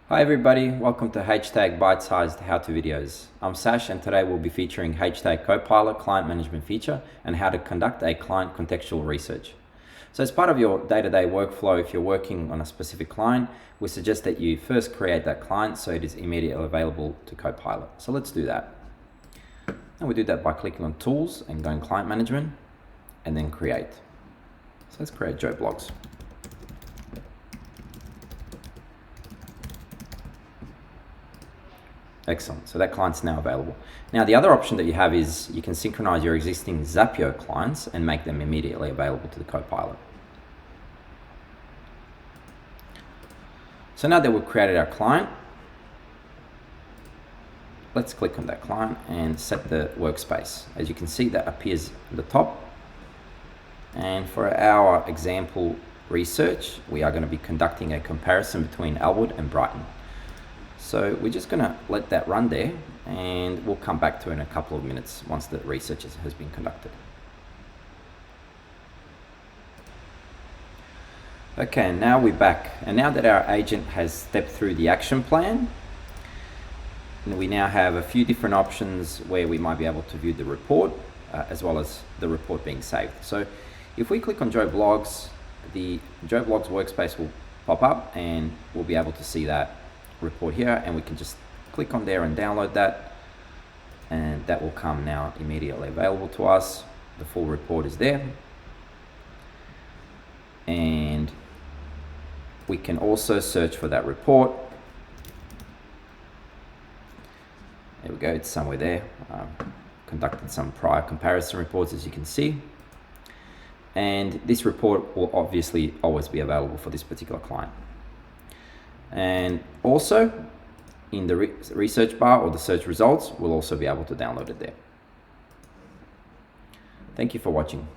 Hi everybody, welcome to HTAG bite-sized how-to videos. I'm Sash and today we'll be featuring HTAG Copilot client management feature and how to conduct a client contextual research. So as part of your day-to-day workflow, if you're working on a specific client, we suggest that you first create that client so it is immediately available to Copilot. So let's do that. And we do that by clicking on Tools and going Client Management and then Create. So let's create Joe Blogs. Excellent, so that client's now available. Now the other option that you have is you can synchronize your existing Zapiio clients and make them immediately available to the Copilot. So now that we've created our client, let's click on that client and set the workspace. As you can see, that appears at the top. And for our example research, we are going to be conducting a comparison between Elwood and Brighton. So we're just going to let that run there and we'll come back to it in a couple of minutes once the research has been conducted. Okay, now we're back. And now that our agent has stepped through the action plan, we now have a few different options where we might be able to view the report as well as the report being saved. So if we click on Joe Blogs, the Joe Blogs workspace will pop up and we'll be able to see that report here, and we can just click on there and download that, and that will come now immediately available to us. The full report is there, and we can also search for that report. There we go, it's somewhere there. Conducted some prior comparison reports, as you can see, and this report will obviously always be available for this particular client. And also in the research bar or the search results, we'll also be able to download it there. Thank you for watching.